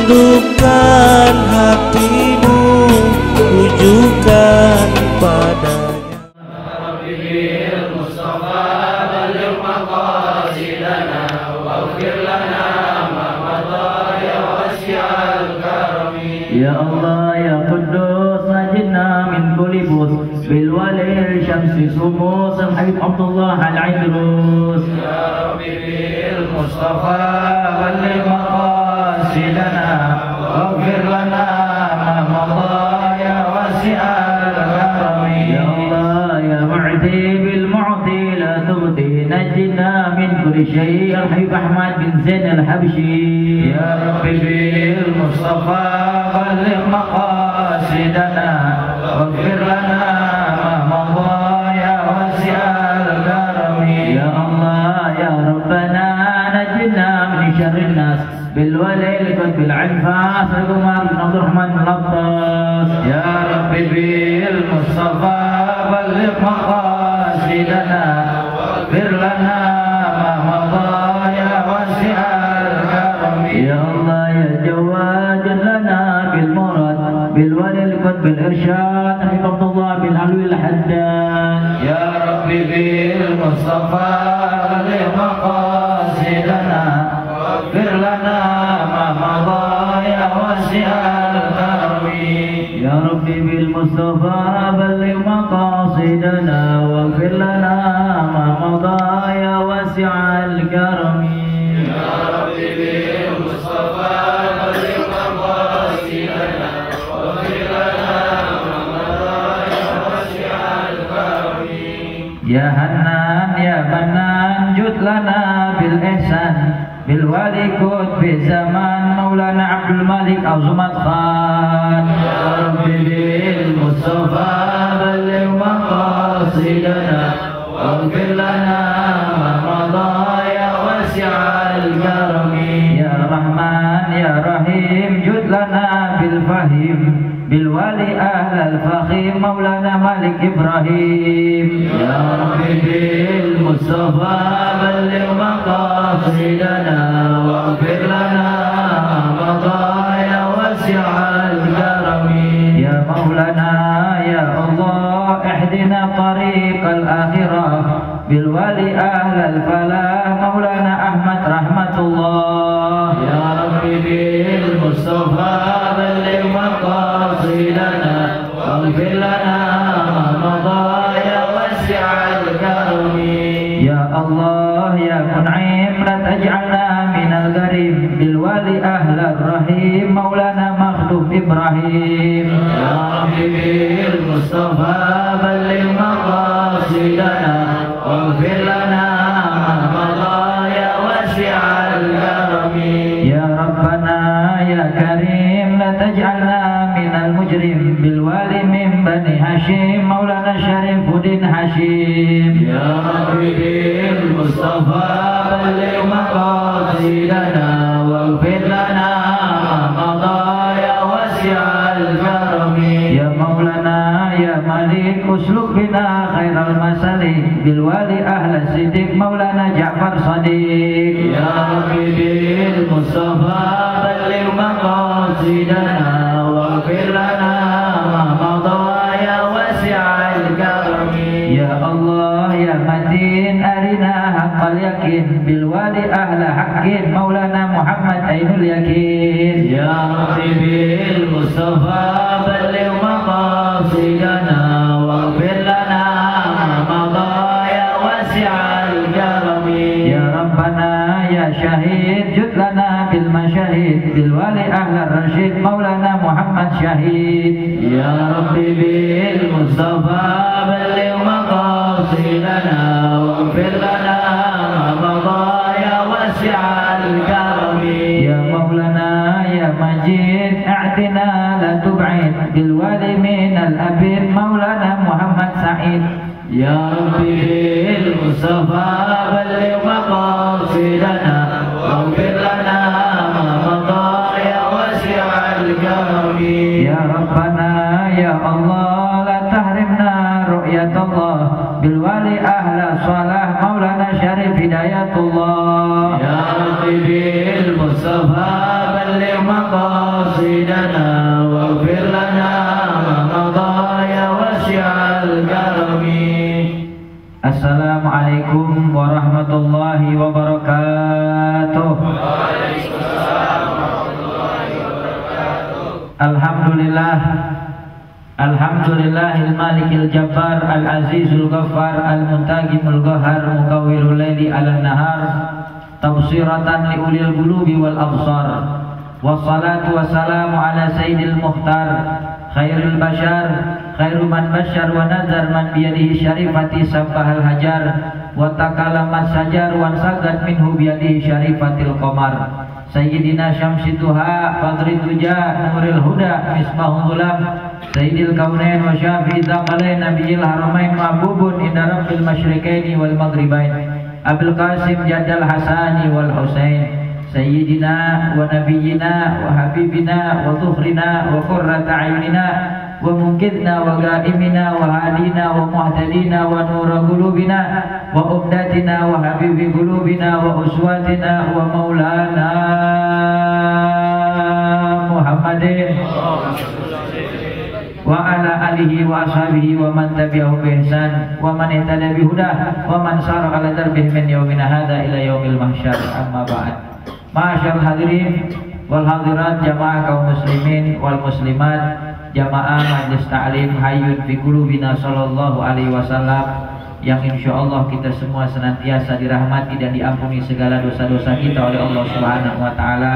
tundukkan hatimu, tujukan padanya. Ya Allah ya Quddus najina min kulli bus bil walil syamsi sumus al-habib Abdullah al-Idrus. Ya Rabbi bil Mustafa balligh maqasidana waghfir lana ma madha ya wasi'al karami. Ya Allah ya mu'ti bil mu'ti la tubdi najina min kulli syai' al-habib Ahmad bin Zain al-Habshi. Ya Rabbi bil Mustafa balligh maqasidana waghfir lana ma madha ya wasi'al karami. Ya Allah ya Rabbana najina min syarrin nas bil walil bil anfas Umar bin Abdurrahman bin Abbas. Ya Rabbi bil Mustafa balligh maqasidana waghfir lana ma madha ya wasi'al karami. Ya Allah ya Jawad lana bil murad bil walil bil irsyad Habib Abdullah bin Alwi al-Haddad. Ya Rabbi bil Mustafa balligh maqasidana waghfir lana ma madha ya wasi'al karami. Ya Rabbi bil Mustafa balligh maqasidana waghfir lana ma madha ya wasi'al karami. Ya Rabbi bil Mustafa balligh maqasidana waghfir lana ma madha ya wasi'al karami. Ya Hannan ya Mannan jud lana bil ihsan bil wali qutbi zaman Maulana Abdul Malik Azumat Khan. Ya Rabbi bil Mustafa balligh maqasidana waghfir lana ma madha ya wasi'al karami. Ya Rahman ya Rahim jud lana bil fahim bil wali ahlal fakhim Maulana Malik Ibrahim. Ya Rabbi bil Mustafa balligh maqasidana waghfir lana ma madha ya wasi'al karami. Ya Maulana ya Allah ihdina tariqal akhirah bil wali ahlal falah Maulana Ahmad rahmatullah. Ya Rabbi bil Mustafa balligh maqasidana waghfir lana ma madha ya wasi'al karami. Ya Allah ya Mun'im la taj'alna minal gharib bil wali ahlar rahim Maulana Makhdum Ibrahim. Ya Rabbi bil Mustafa balligh maqasidana waghfir lana ma madha ya wasi'al karami. Ya Rabbana ya Karim la taj'alna minal mujrim bil wali min bani Hashim Maulana Syarifuddin Hashim. Ya Rabbi bil Mustafa balligh maqasidana waghfir lana ma madha ya wasi'al karami. Ya Maulana ya Malik usluk bina khairal masalik bil wali ahla siddiq Maulana Ja'far Sadiq. Ya Rabbi bil Mustafa balligh maqasidana waghfir lana ma madha ya wasi'al karami. Ya Allah ya Matin arina haqqal yakin bil wali ahla haqqin Maulana Muhammad Ainul Yakin. Ya Rabbi bil Mustafa balligh maqasidana waghfir lana ma madha ya wasi'al karami. Ya Rabbana ya Syahid jud lana bil masyahid bil wali ahla rasyid Maulana Muhammad Syahid. Ya Rabbi bil Mustafa balligh maqasidana waghfir lana ma madha ya wasi'al karami. Ya Maulana ya Majid a'tina la tub'id bil wali min al abid Maulana Muhammad Sa'id. Ya Rabbi bil Mustafa balligh maqasidana waghfir lana ma madha ya wasi'al karami. Ya Rabbana ya Allah la tahrimna ru'yatullah bil wali ahla salah Maulana Syarif Hidayatullah. Ya Rabbi bil Mustafa balligh maqasidana مقاصدنا واغفر لنا ما مضى يا واسع الكرم. Assalamualaikum warahmatullahi wabarakatuh. Alhamdulillah, alhamdulillahil malikil jabbar al azizul ghaffar al muntaqimul qahhar mukawwirul laili ala nahar tabsiratan li ulil qulubi wal absar. Wassalatu wassalamu ala sayyidil mukhtar khairul bashar khairu man bashar wa nazar man biyadihi syarifati sabbahal hajar wa takalamat sajar wa sagat minhu biyadihi syarifatil qamar. Sayyidina syamsi duha fadri tuja nuril huda misbahul ulam sayyidil kaunain wa syafi'i dzaqalain nabiyil haramain mahbubun inda rabbil masyriqaini wal maghribain Abul Qasim Jaddal Hasani wal Husain sayyidina wa nabiyyina wa habibina wa dhuhrina wa qurrata ayunina wa munkidna wa ghaimina wa hadina wa muhtadina wa nura qulubina wa umdatina wa habibi qulubina wa uswatina wa maulana Muhammadin wa ala alihi wa ashabihi wa man tabi'ahu bi ihsan wa man ihtada bi hudah wa man sara ala darbih min yaumina hadza ila yaumil mahsyar. Amma ba'd. Ma'asyar hadirin wal hadirat jamaah kaum muslimin wal muslimat, jamaah majlis ta'lim hayyun fi qulubina sallallahu alaihi wasallam, yang insyaallah kita semua senantiasa dirahmati dan diampuni segala dosa-dosa kita oleh Allah Subhanahu wa taala.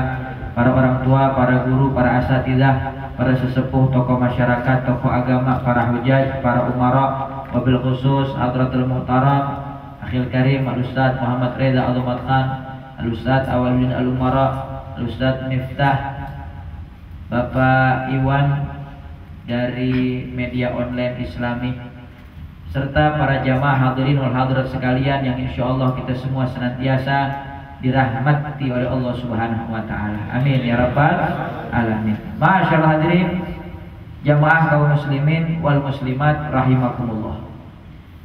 Para orang tua, para guru, para asatidzah, para sesepuh, tokoh masyarakat, tokoh agama, para hujaj, para umara, wabil khusus Hadratul Muhtaram Akhil Karim Al-Ustaz Muhammad Reza Al-Umad Khan, Al-Ustaz Awaludin Al-Umara, Al-Ustaz Miftah, Bapak Iwan dari media online Islami, serta para jamaah hadirin wal hadirat sekalian yang insyaallah kita semua senantiasa dirahmati oleh Allah Subhanahu wa taala. Amin ya rabbal alamin. Masyaallah hadirin jamaah kaum muslimin wal muslimat rahimakumullah.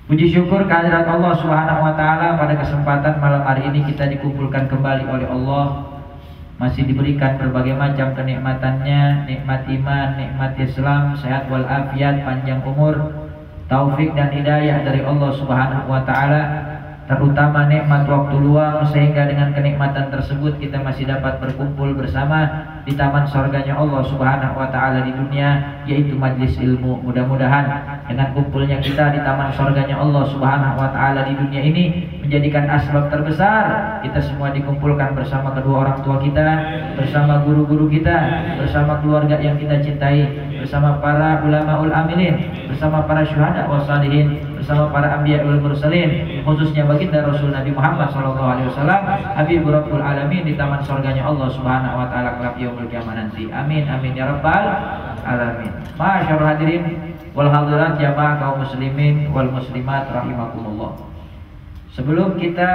Puji syukur kehadirat Allah Subhanahu wa taala, pada kesempatan malam hari ini kita dikumpulkan kembali oleh Allah, masih diberikan berbagai macam kenikmatannya, nikmat iman, nikmat Islam, sehat wal afiat, panjang umur, taufik dan hidayah dari Allah Subhanahu wa taala, terutama nikmat waktu luang, sehingga dengan kenikmatan tersebut kita masih dapat berkumpul bersama di taman surganya Allah Subhanahu wa taala di dunia, yaitu majlis ilmu. Mudah-mudahan dengan kumpulnya kita di taman surganya Allah Subhanahu wa taala di dunia ini menjadikan asbab terbesar kita semua dikumpulkan bersama kedua orang tua kita, bersama guru-guru kita, bersama keluarga yang kita cintai, bersama para ulamaul amilin, bersama para syuhada wa salihin, bersama para anbiya wal mursalin, khususnya baginda Rasul Nabi Muhammad sallallahu alaihi wasallam, Habibur Rabbul alamin, di taman surganya Allah Subhanahu wa taala kelak yaumul kiamah nanti. Amin amin ya rabbal alamin. Masyaallah hadirin wal hadirat jamaah kaum muslimin wal muslimat rahimakumullah. Sebelum kita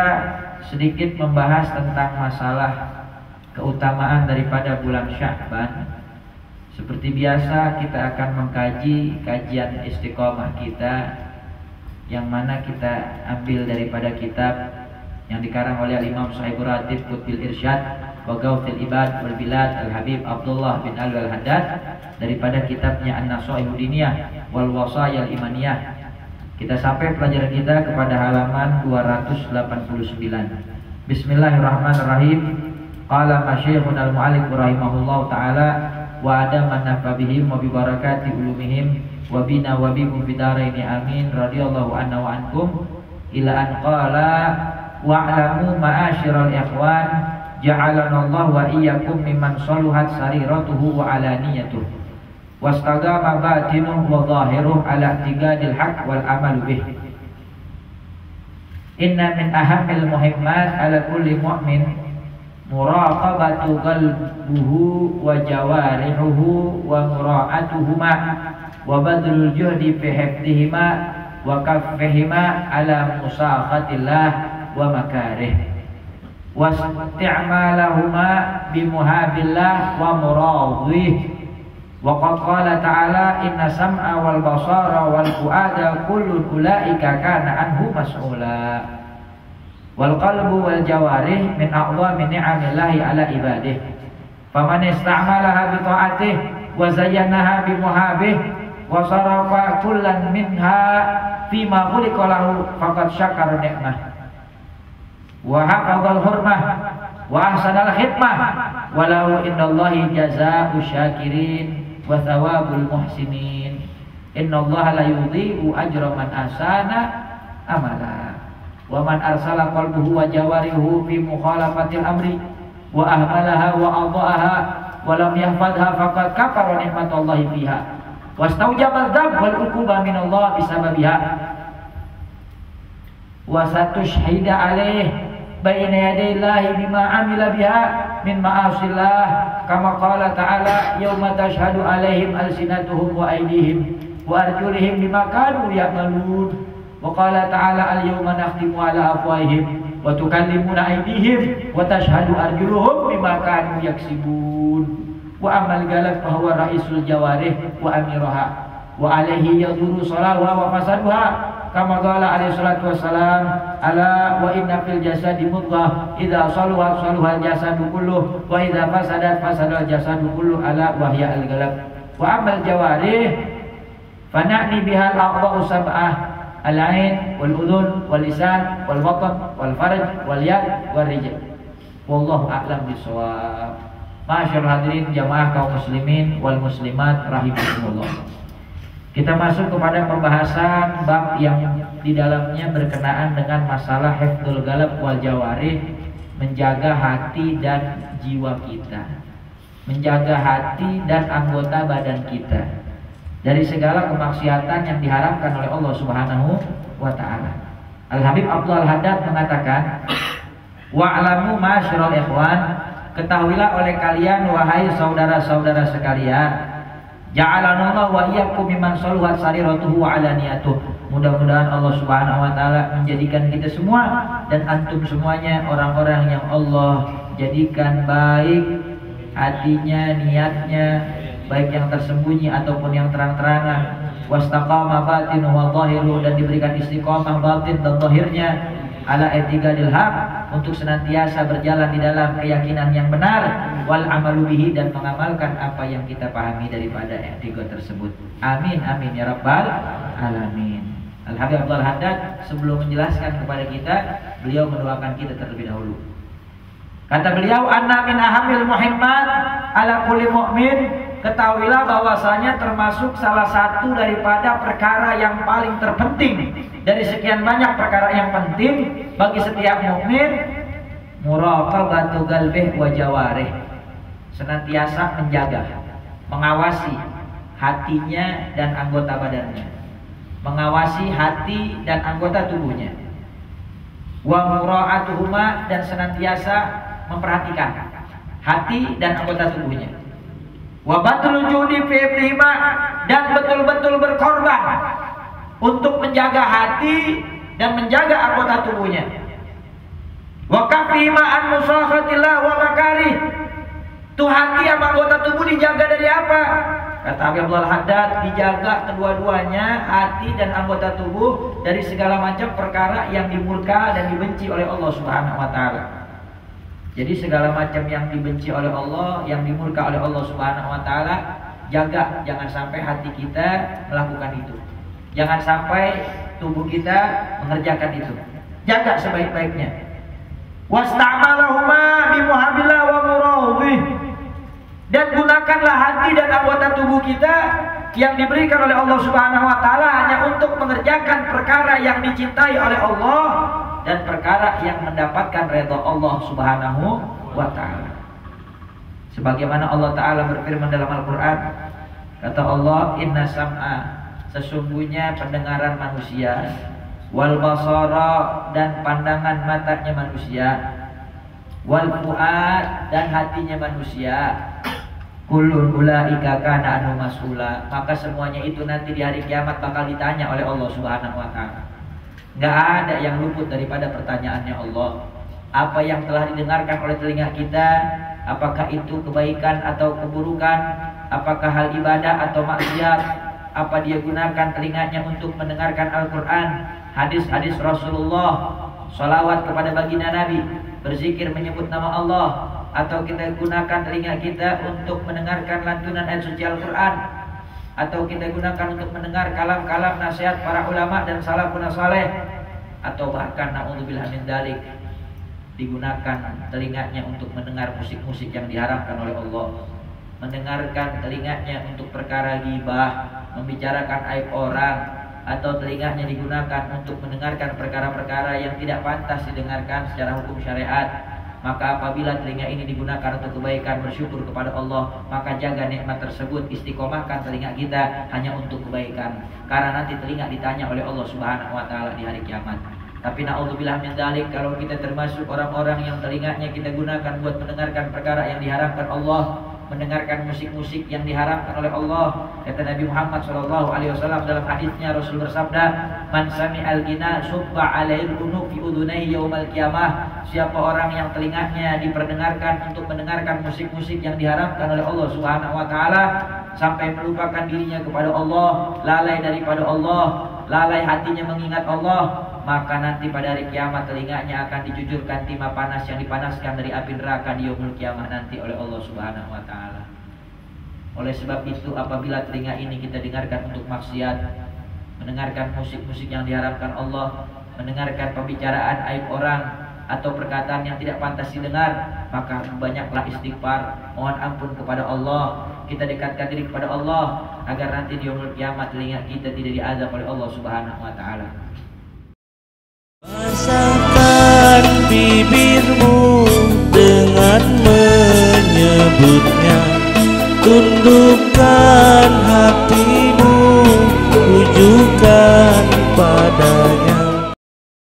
sedikit membahas tentang masalah keutamaan daripada bulan Sya'ban, seperti biasa kita akan mengkaji kajian istiqomah kita, yang mana kita ambil daripada kitab yang dikarang oleh Imam Sahibur Ratib Qutbil Irsyad wa Gawthil Ibad wal Bilad Al-Habib Abdullah bin Al-Haddad, daripada kitabnya An-Nasaihu Diniyah wal Wasaya Al-Imaniyah. Kita sampai pelajaran kita kepada halaman 289. Bismillahirrahmanirrahim. Qala masyayikhun al-mu'allif rahimahullahu ta'ala wa adaman nafa bihim wa bi barakati ulumihim wa bina wa bikum fidaraini amin radhiyallahu anna wa ankum ila an qala wa'lamu ma'asyiral ikhwan ja'alanallahu wa iyyakum mimman saluhat sariratuhu wa alaniyatuhu wastagama batinuhu wa zahiruhu ala i'tiqadil haqq wal amal bih. Inna min ahammil muhimmat ala kulli mu'min muraqabatu qalbuhu wa jawarihuhu wa mura'atuhuma wa badlul juhdi fi hifdihima wa kaffihima ala musaqatillah wa makarih wa isti'malahuma bimuhabillah wa muradih. Wa qad qala ta'ala inna sam'a wal basara wal fu'ada kullun ulaika kana anhu mas'ula. Wal qalbu wal jawarih min a'zami ni'amillahi ala ibadih. Faman istamalaha bi ta'atih wa zayyanaha bi muhabih wa sarafa kullan minha fima khuliqa lahu faqad syakara ni'mah wa hafadzal hurmah wa ahsanal khidmah walau indallahi jazaa'u syakirin wa thawabul muhsinin innallaha la yudhi'u ajra man ahsana amala wa man arsala qalbuhu wa jawarihu fi mukhalafatil amri wa ahmalaha wa adha'aha wa lam yahfadha faqad kafara ni'matallahi fiha wastaujaba dzab wal uquba minallah bisababiha wa satushhida alaih baina yadayillahi bima amila biha min ma'asillah kama qala ta'ala yauma tashhadu alaihim alsinatuhum wa aydihim wa arjulihim bima kanu ya'malun wa qala ta'ala al-yawma nakhtimu ala afwahihim wa tukallimuna aydihim wa tashhadu arjuluhum bima kanu yaksibun wa amal galak fa huwa raisul jawarih wa amiraha wa alaihi yaduru salaha wa fasaduha kama qala alaihi salatu wassalam ala wa inna fil jasadi mudghah idza saluha saluha al jasadu kulluh wa idza fasadat fasada al jasadu kulluh ala wa hiya al galak wa amal jawarih fana'ni bihal a'dha'u sab'ah al-ain wal udhun wal lisan wal batan wal farj wal yad wal rijl wallahu a'lam bissawab. Masyaallah hadirin jamaah kaum muslimin wal muslimat rahimakumullah. Kita masuk kepada pembahasan bab yang di dalamnya berkenaan dengan masalah hifdzul qalb wal jawarih, menjaga hati dan jiwa kita, menjaga hati dan anggota badan kita dari segala kemaksiatan yang diharamkan oleh Allah Subhanahu wa taala. Al-Habib Abdul Haddad mengatakan, "Wa'lamu ma'asyiral ikhwan, ketahuilah oleh kalian wahai saudara-saudara sekalian, ja'alanallahu wa iyyakum mimman saluhat sariratuhu wa alaniyatuh." Mudah-mudahan Allah Subhanahu wa taala menjadikan kita semua dan antum semuanya orang-orang yang Allah jadikan baik hatinya, niatnya, baik yang tersembunyi ataupun yang terang-terangan, wastaqama batinu wa zahiru, dan diberikan istiqomah batin dan zahirnya, ala i'tiqadil haq, untuk senantiasa berjalan di dalam keyakinan yang benar, wal amalu bihi, dan mengamalkan apa yang kita pahami daripada i'tiqad tersebut. Amin amin ya rabbal alamin. Al-Habib Abdul Haddad sebelum menjelaskan kepada kita, beliau mendoakan kita terlebih dahulu. Kata beliau, anna min ahamil muhimmat ala kulli mu'min, ketahuilah bahwasanya termasuk salah satu daripada perkara yang paling terpenting dari sekian banyak perkara yang penting bagi setiap mukmin, muraqabatu qalbih wa jawarih, senantiasa menjaga, mengawasi hatinya dan anggota badannya, mengawasi hati dan anggota tubuhnya, wa mura'atuhuma, dan senantiasa memperhatikan hati dan anggota tubuhnya, wa batul judi fi ibrima, dan betul-betul berkorban untuk menjaga hati dan menjaga anggota tubuhnya, wa kafima an musakhatillah wa makarih, tuh hati sama anggota tubuh dijaga dari apa? Kata Habib Abdul Haddad, dijaga kedua-duanya, hati dan anggota tubuh, dari segala macam perkara yang dimurka dan dibenci oleh Allah Subhanahu wa taala. Jadi segala macam yang dibenci oleh Allah, yang dimurka oleh Allah Subhanahu wa taala, jaga jangan sampai hati kita melakukan itu. Jangan sampai tubuh kita mengerjakan itu. Jaga sebaik-baiknya. Wasta'malahuma bimuhabillah wa murawih, dan gunakanlah hati dan anggota tubuh kita yang diberikan oleh Allah Subhanahu wa taala hanya untuk mengerjakan perkara yang dicintai oleh Allah dan perkara yang mendapatkan redha Allah Subhanahu wa taala. Sebagaimana Allah taala berfirman dalam Al-Qur'an, kata Allah, inna sam'a, sesungguhnya pendengaran manusia, wal basara, dan pandangan matanya manusia, wal fuad, dan hatinya manusia, kullun ulaika kana anhu mas'ula, maka semuanya itu nanti di hari kiamat bakal ditanya oleh Allah Subhanahu wa taala. Enggak ada yang luput daripada pertanyaannya Allah. Apa yang telah didengarkan oleh telinga kita, apakah itu kebaikan atau keburukan, apakah hal ibadah atau maksiat, apa dia gunakan telinganya untuk mendengarkan Al-Quran, hadis-hadis Rasulullah, salawat kepada baginda Nabi, berzikir menyebut nama Allah, atau kita gunakan telinga kita untuk mendengarkan lantunan ayat suci Al-Quran, atau kita gunakan untuk mendengar kalam-kalam nasihat para ulama dan salafun saleh, atau bahkan na'udzubillah min dzalik digunakan telinganya untuk mendengar musik-musik yang diharamkan oleh Allah, mendengarkan telinganya untuk perkara ghibah, membicarakan aib orang, atau telinganya digunakan untuk mendengarkan perkara-perkara yang tidak pantas didengarkan secara hukum syariat, maka apabila telinga ini digunakan untuk kebaikan, bersyukur kepada Allah, maka jaga nikmat tersebut, istiqomahkan telinga kita hanya untuk kebaikan, karena nanti telinga ditanya oleh Allah Subhanahu wa taala di hari kiamat. Tapi na'udzubillah min dzalik, kalau kita termasuk orang-orang yang telinganya kita gunakan buat mendengarkan perkara yang diharamkan Allah, mendengarkan musik-musik yang diharamkan oleh Allah, kata Nabi Muhammad SAW dalam hadisnya, Rasul bersabda, man sami'al ghina subba alaihi al-unuf fi udhunayhi yaumal qiyamah. Siapa orang yang telinganya diperdengarkan untuk mendengarkan musik-musik yang diharamkan oleh Allah Subhanahu wa taala sampai melupakan dirinya kepada Allah, lalai daripada Allah, lalai hatinya mengingat Allah, maka nanti pada hari kiamat telinganya akan dijujurkan timah panas yang dipanaskan dari api neraka di yaumul kiamah nanti oleh Allah Subhanahu wa taala. Oleh sebab itu, apabila telinga ini kita dengarkan untuk maksiat, mendengarkan musik-musik yang diharamkan Allah, mendengarkan pembicaraan aib orang atau perkataan yang tidak pantas didengar, maka banyaklah istighfar, mohon ampun kepada Allah, kita dekatkan diri kepada Allah agar nanti di yaumul kiamat telinga kita tidak diazab oleh Allah Subhanahu wa taala.